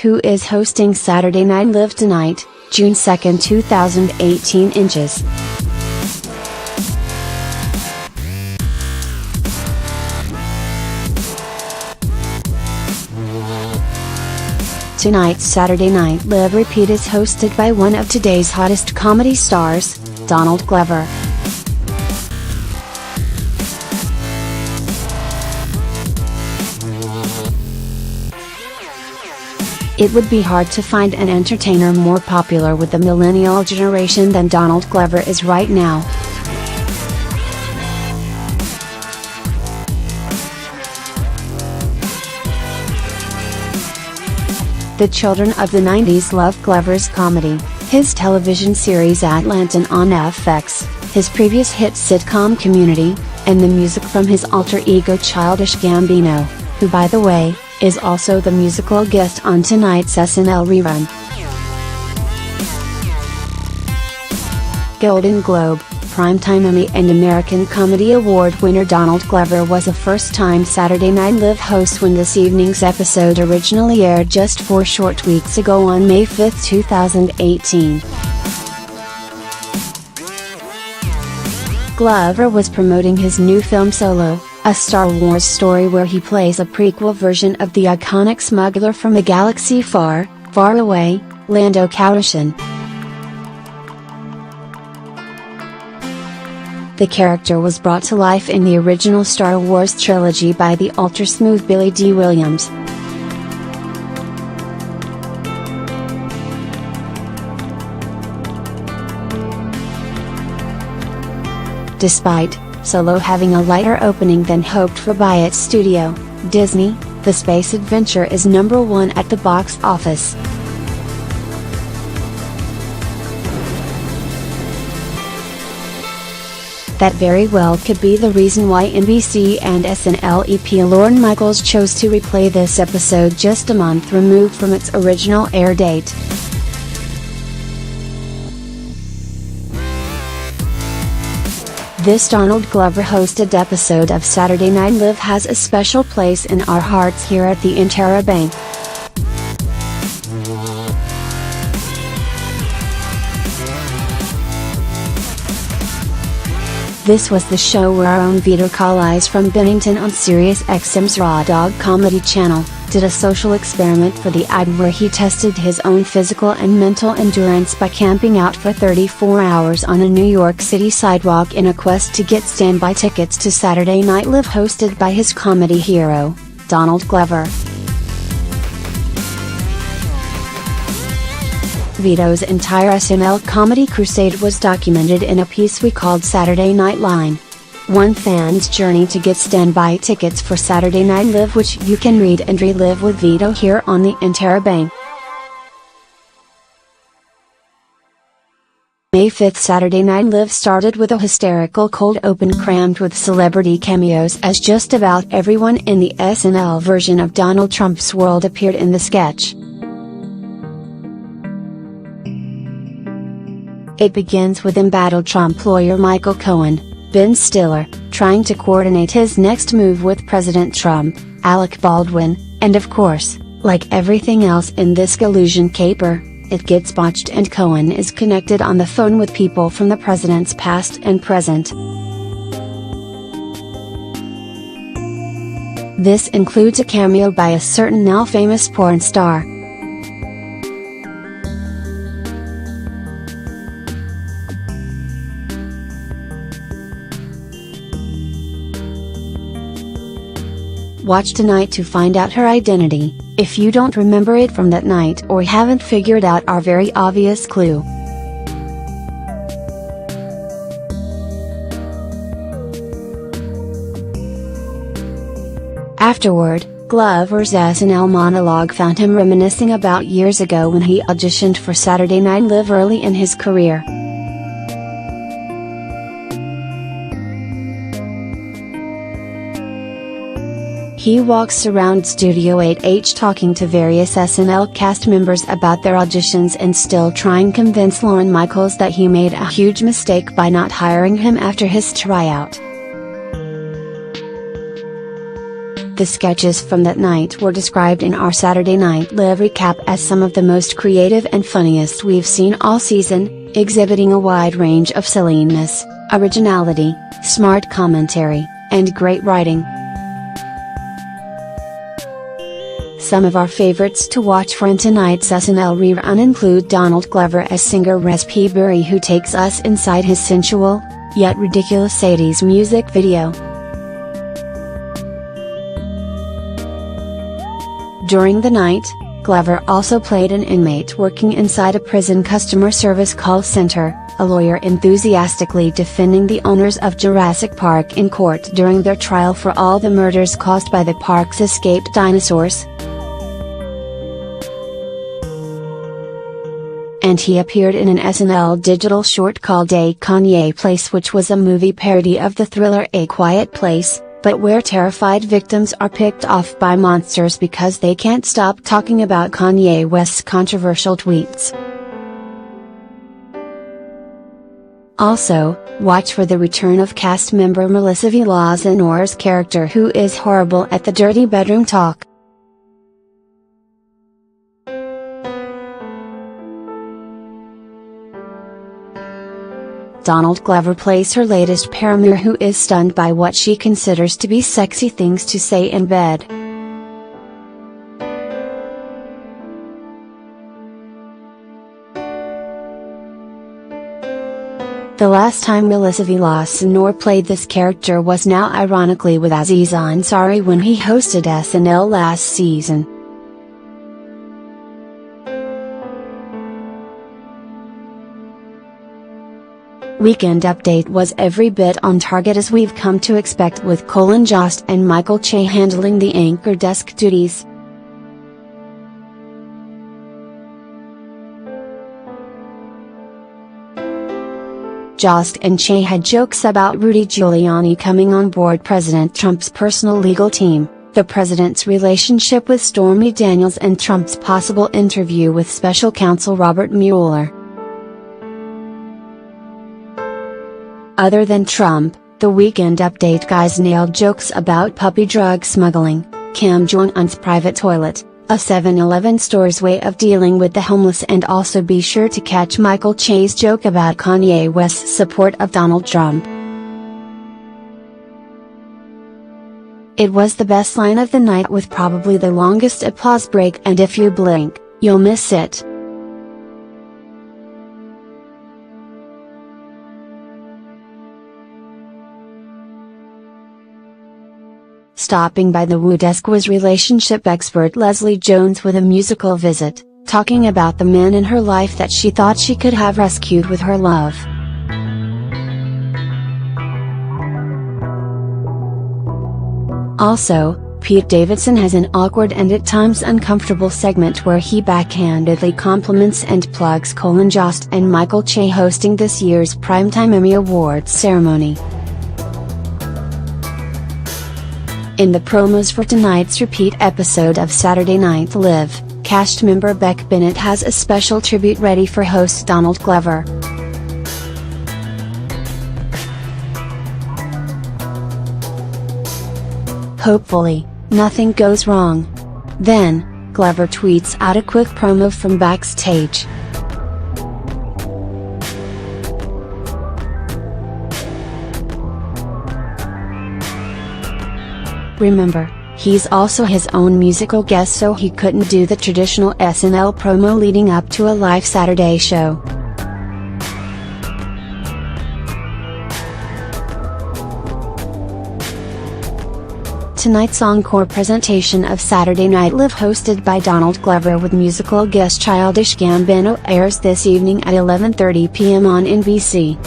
who is hosting Saturday Night Live tonight, June 2, 2018 inches. Tonight's Saturday Night Live repeat is hosted by one of today's hottest comedy stars, Donald Glover. It would be hard to find an entertainer more popular with the millennial generation than Donald Glover is right now. The children of the 90s love Glover's comedy, his television series Atlanta on FX, his previous hit sitcom Community, and the music from his alter ego Childish Gambino, who by the way, is also the musical guest on tonight's SNL rerun. Golden Globe, Primetime Emmy and American Comedy Award winner Donald Glover was a first-time Saturday Night Live host when this evening's episode originally aired just 4 short weeks ago on May 5, 2018. Glover was promoting his new film Solo, a Star Wars story where he plays a prequel version of the iconic smuggler from a galaxy far, far away, Lando Calrissian. The character was brought to life in the original Star Wars trilogy by the ultra-smooth Billy D. Williams. Despite Solo having a lighter opening than hoped for by its studio, Disney, the space adventure is #1 at the box office. That very well could be the reason why NBC and SNL EP Lorne Michaels chose to replay this episode just a month removed from its original air date. This Donald Glover hosted episode of Saturday Night Live has a special place in our hearts here at the interrobang. This was the show where our own Vito Calais from Bennington on Sirius XM's Raw Dog Comedy Channel, did a social experiment for the ad where he tested his own physical and mental endurance by camping out for 34 hours on a New York City sidewalk in a quest to get standby tickets to Saturday Night Live hosted by his comedy hero, Donald Glover. Vito's entire SNL comedy crusade was documented in a piece we called Saturday Night Line. One fan's journey to get standby tickets for Saturday Night Live, which you can read and relive with Vito here on the interrobang. May 5th Saturday Night Live started with a hysterical cold open crammed with celebrity cameos as just about everyone in the SNL version of Donald Trump's world appeared in the sketch. It begins with embattled Trump lawyer Michael Cohen, Ben Stiller, trying to coordinate his next move with President Trump, Alec Baldwin, and of course, like everything else in this collusion caper, it gets botched and Cohen is connected on the phone with people from the president's past and present. This includes a cameo by a certain now famous porn star. Watch tonight to find out her identity, if you don't remember it from that night or haven't figured out our very obvious clue. Afterward, Glover's SNL monologue found him reminiscing about years ago when he auditioned for Saturday Night Live early in his career. He walks around Studio 8H talking to various SNL cast members about their auditions and still trying to convince Lorne Michaels that he made a huge mistake by not hiring him after his tryout. The sketches from that night were described in our Saturday Night Live recap as some of the most creative and funniest we've seen all season, exhibiting a wide range of silliness, originality, smart commentary, and great writing. Some of our favorites to watch for in tonight's SNL rerun include Donald Glover as singer Res P. Burry, who takes us inside his sensual, yet ridiculous 80s music video. During the night, Glover also played an inmate working inside a prison customer service call center, a lawyer enthusiastically defending the owners of Jurassic Park in court during their trial for all the murders caused by the park's escaped dinosaurs. And he appeared in an SNL digital short called A Kanye Place, which was a movie parody of the thriller A Quiet Place, but where terrified victims are picked off by monsters because they can't stop talking about Kanye West's controversial tweets. Also, watch for the return of cast member Melissa Villaseñor's character, who is horrible at the dirty bedroom talk. Donald Glover plays her latest paramour, who is stunned by what she considers to be sexy things to say in bed. The last time Melissa Villaseñor played this character was now ironically with Aziz Ansari when he hosted SNL last season. Weekend Update was every bit on target, as we've come to expect, with Colin Jost and Michael Che handling the anchor desk duties. Jost and Che had jokes about Rudy Giuliani coming on board President Trump's personal legal team, the president's relationship with Stormy Daniels, and Trump's possible interview with special counsel Robert Mueller. Other than Trump, the Weekend Update guys nailed jokes about puppy drug smuggling, Kim Jong-un's private toilet, a 7-Eleven store's way of dealing with the homeless, and also be sure to catch Michael Che's joke about Kanye West's support of Donald Trump. It was the best line of the night, with probably the longest applause break, and if you blink, you'll miss it. Stopping by the Woo desk was relationship expert Leslie Jones with a musical visit, talking about the men in her life that she thought she could have rescued with her love. Also, Pete Davidson has an awkward and at times uncomfortable segment where he backhandedly compliments and plugs Colin Jost and Michael Che hosting this year's Primetime Emmy Awards ceremony. In the promos for tonight's repeat episode of Saturday Night Live, cast member Beck Bennett has a special tribute ready for host Donald Glover. Hopefully, nothing goes wrong. Then, Glover tweets out a quick promo from backstage. Remember, he's also his own musical guest, so he couldn't do the traditional SNL promo leading up to a live Saturday show. Tonight's encore presentation of Saturday Night Live, hosted by Donald Glover with musical guest Childish Gambino, airs this evening at 11:30 p.m. on NBC.